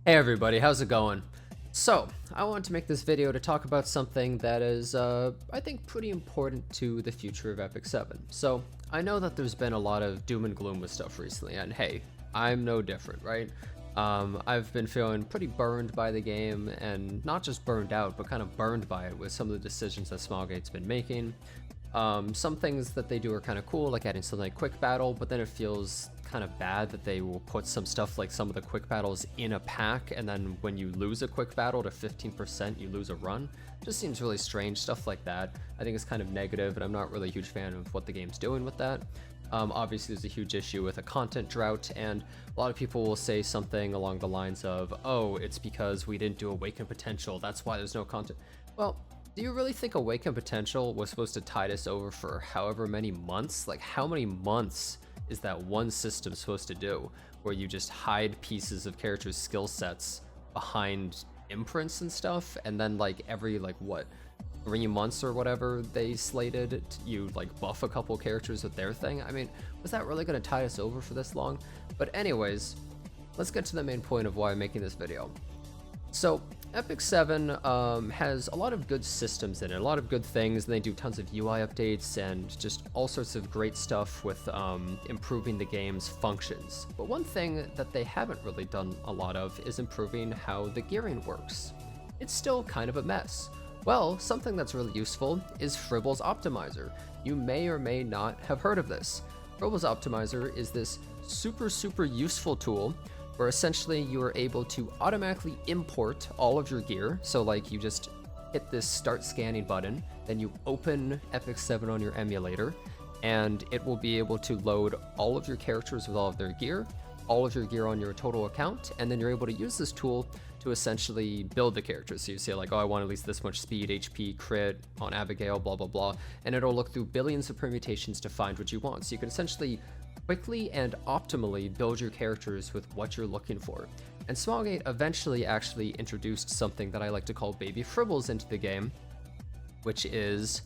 Hey everybody, how's it going? So, I wanted to make this video to talk about something that is, I think, pretty important to the future of Epic 7. So, I know that there's been a lot of doom and gloom with stuff recently, and hey, I'm no different, right? I've been feeling pretty burned by the game, and not just burned out, but kind of burned by it with some of the decisions that Smilegate's been making. Some things that they do are kind of cool, like adding something like quick battle, but then it feels kind of bad that they will put some stuff like some of the quick battles in a pack, and then when you lose a quick battle to 15%, you lose a run. Just seems really strange, stuff like that. I think it's kind of negative, and I'm not really a huge fan of what the game's doing with that. Obviously, there's a huge issue with a content drought, and a lot of people will say something along the lines of, oh, it's because we didn't do Awaken Potential, that's why there's no content. Well, do you really think Awaken Potential was supposed to tide us over for however many months? Like, how many months is that one system supposed to do, where you just hide pieces of characters' skill sets behind imprints and stuff, and then like every, like, what, 3 months or whatever they slated, you like buff a couple characters with their thing? I mean, was that really going to tide us over for this long? But anyways, let's get to the main point of why I'm making this video. So, Epic 7 has a lot of good systems in it, a lot of good things, and they do tons of UI updates and just all sorts of great stuff with improving the game's functions. But one thing that they haven't really done a lot of is improving how the gearing works. It's still kind of a mess. Well, something that's really useful is Fribble's Optimizer. You may or may not have heard of this. Fribble's Optimizer is this super useful tool where essentially you are able to automatically import all of your gear. So like you just hit this start scanning button, then you open Epic 7 on your emulator, and it will be able to load all of your characters with all of their gear, all of your gear on your total account, and then you're able to use this tool to essentially build the characters. So you say like, oh, I want at least this much speed, HP, crit on Abigail, blah, blah, blah. And it'll look through billions of permutations to find what you want. So you can essentially quickly and optimally build your characters with what you're looking for. And Smilegate eventually actually introduced something that I like to call baby fribbles into the game, which is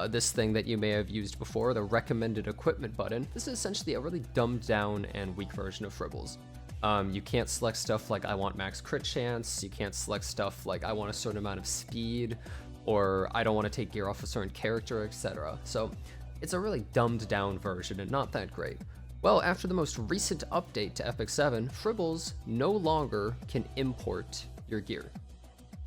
this thing that you may have used before, the recommended equipment button. This is essentially a really dumbed down and weak version of fribbles. You can't select stuff like I want max crit chance, you can't select stuff like I want a certain amount of speed, or I don't want to take gear off a certain character, etc. So it's a really dumbed down version and not that great. Well, after the most recent update to Epic 7, Fribbles no longer can import your gear.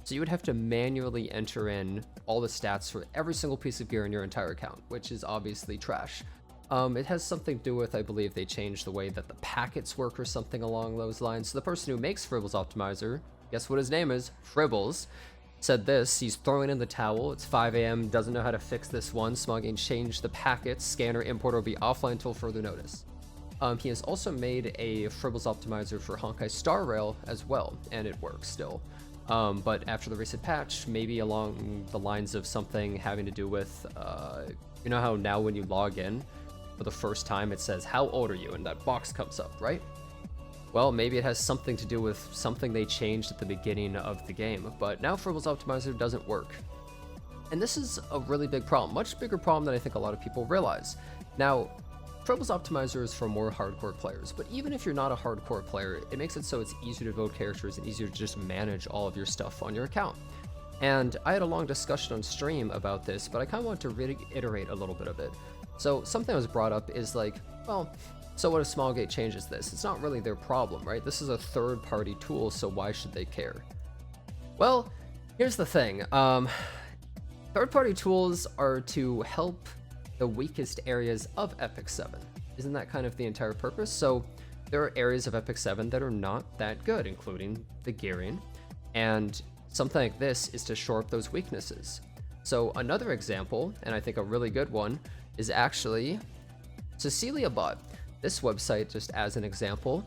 So you would have to manually enter in all the stats for every single piece of gear in your entire account, which is obviously trash. It has something to do with, I believe they changed the way that the packets work or something along those lines. So the person who makes Fribbles Optimizer, guess what his name is? Fribbles. Said this, he's throwing in the towel, it's 5 a.m., doesn't know how to fix this one. Smilegate changed the packets, scanner importer will be offline until further notice. He has also made a Fribbles Optimizer for Honkai Star Rail as well, and it works still. But after the recent patch, maybe along the lines of something having to do with, you know how now when you log in for the first time it says, how old are you? And that box comes up, right? Well, maybe it has something to do with something they changed at the beginning of the game, but now Fribble's Optimizer doesn't work. And this is a really big problem, much bigger problem than I think a lot of people realize. Now, Fribble's Optimizer is for more hardcore players, but even if you're not a hardcore player, it makes it so it's easier to build characters and easier to just manage all of your stuff on your account. And I had a long discussion on stream about this, but I kind of want to reiterate a little bit of it. So something that was brought up is like, well, so what if Smilegate changes this? It's not really their problem, right? This is a third-party tool, so why should they care? Well, here's the thing. Third-party tools are to help the weakest areas of Epic 7. Isn't that kind of the entire purpose? So there are areas of Epic 7 that are not that good, including the gearing, and something like this is to shore up those weaknesses. So another example, and I think a really good one, is actually CeciliaBot. This website, just as an example,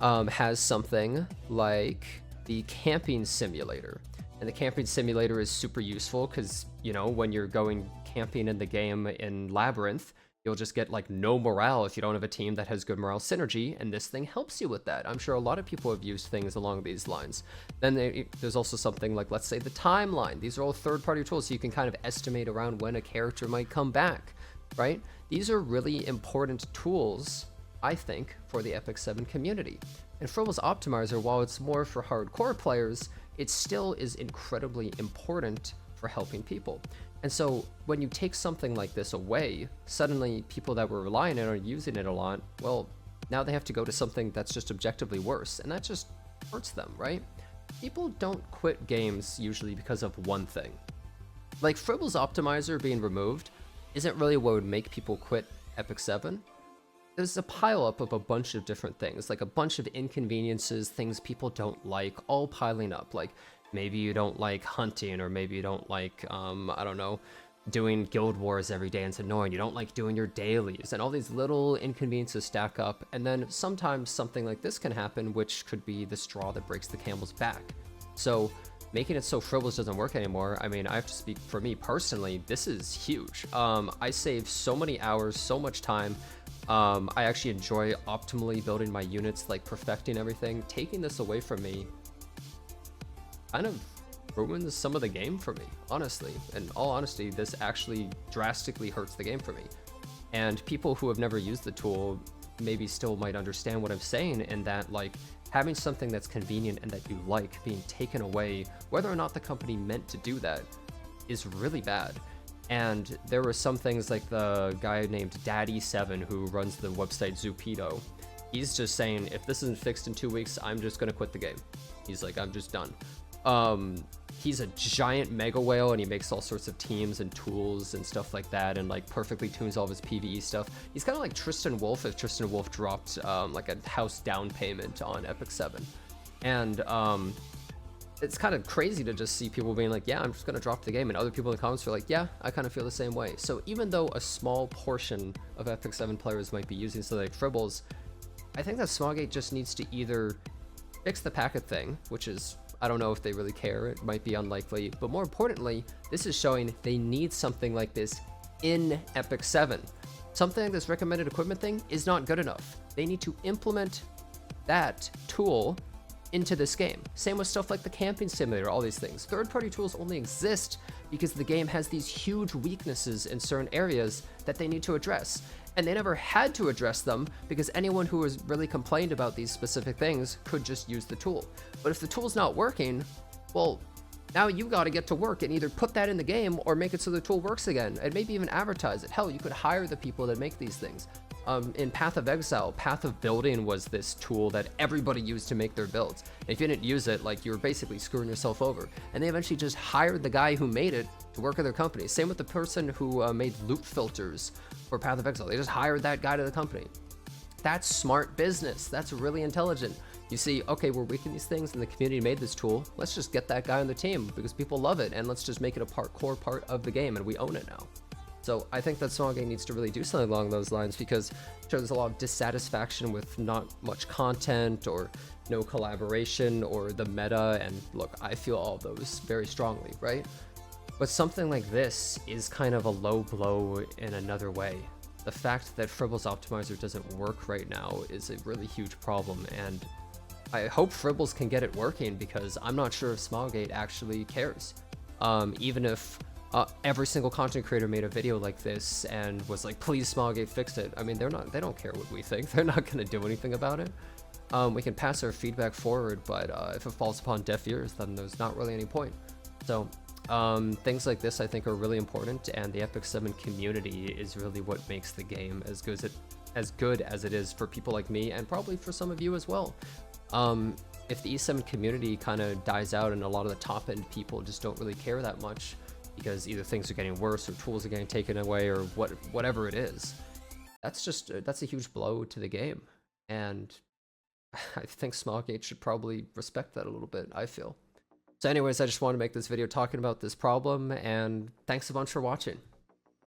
has something like the camping simulator. And the camping simulator is super useful because, you know, when you're going camping in the game in Labyrinth, you'll just get like no morale if you don't have a team that has good morale synergy, and this thing helps you with that. I'm sure a lot of people have used things along these lines. Then there's also something like, let's say, the timeline. These are all third-party tools, so you can kind of estimate around when a character might come back, right? These are really important tools I think, for the Epic 7 community. And Fribble's Optimizer, while it's more for hardcore players, it still is incredibly important for helping people. And so when you take something like this away, suddenly people that were relying on it or using it a lot, well, now they have to go to something that's just objectively worse, and that just hurts them, right? People don't quit games usually because of one thing. Like, Fribble's Optimizer being removed isn't really what would make people quit Epic 7. There's a pileup of a bunch of different things, like a bunch of inconveniences, things people don't like, all piling up. Like, maybe you don't like hunting, or maybe you don't like, I don't know, doing guild wars every day and it's annoying. You don't like doing your dailies, and all these little inconveniences stack up. And then sometimes something like this can happen, which could be the straw that breaks the camel's back. So making it so Fribble's doesn't work anymore, I mean, I have to speak for me personally, this is huge. I save so many hours, so much time. I actually enjoy optimally building my units, like perfecting everything. Taking this away from me kind of ruins some of the game for me, honestly. In all honesty, this actually drastically hurts the game for me. And people who have never used the tool maybe still might understand what I'm saying, in that, like, having something that's convenient and that you like being taken away, whether or not the company meant to do that, is really bad. And there were some things, like the guy named E7 who runs the website Zupedo. He's just saying, if this isn't fixed in 2 weeks, I'm just gonna quit the game. He's like, I'm just done. He's a giant mega whale, and he makes all sorts of teams and tools and stuff like that, and like perfectly tunes all of his PvE stuff. He's kind of like Tristan Wolf if Tristan Wolf dropped like a house down payment on Epic 7. And it's kind of crazy to just see people being like, yeah, I'm just gonna drop the game, and other people in the comments are like, yeah, I kind of feel the same way. So even though a small portion of Epic 7 players might be using something like Fribbles, I think that Smilegate just needs to either fix the packet thing, which is, I don't know if they really care, it might be unlikely, but more importantly, this is showing they need something like this in Epic 7. Something like this recommended equipment thing is not good enough. They need to implement that tool into this game. Same with stuff like the camping simulator, all these things. Third-party tools only exist because the game has these huge weaknesses in certain areas that they need to address. And they never had to address them because anyone who was really complained about these specific things could just use the tool. But if the tool's not working, well, now you gotta get to work and either put that in the game or make it so the tool works again, and maybe even advertise it. Hell, you could hire the people that make these things. In Path of Exile, Path of Building was this tool that everybody used to make their builds. And if you didn't use it, like, you were basically screwing yourself over. And they eventually just hired the guy who made it to work at their company. Same with the person who made loot filters for Path of Exile. They just hired that guy to the company. That's smart business. That's really intelligent. You see, okay, we're weak in these things and the community made this tool. Let's just get that guy on the team because people love it, and let's just make it a core part of the game, and we own it now. So I think that Smilegate needs to really do something along those lines, because sure, there's a lot of dissatisfaction with not much content or no collaboration or the meta, and look, I feel all those very strongly, right? But something like this is kind of a low blow in another way. The fact that Fribble's Optimizer doesn't work right now is a really huge problem, and I hope Fribbles can get it working, because I'm not sure if Smilegate actually cares. Even if every single content creator made a video like this and was like, please Smilegate fix it. I mean, they don't care what we think. They're not gonna do anything about it. We can pass our feedback forward, but if it falls upon deaf ears, then there's not really any point. So things like this I think are really important, and the Epic 7 community is really what makes the game as good as it is for people like me, and probably for some of you as well. If the E7 community kind of dies out and a lot of the top end people just don't really care that much, because either things are getting worse or tools are getting taken away or whatever it is, that's a huge blow to the game. And I think Smilegate should probably respect that a little bit, I feel. So anyways, I just wanted to make this video talking about this problem, and thanks a bunch for watching.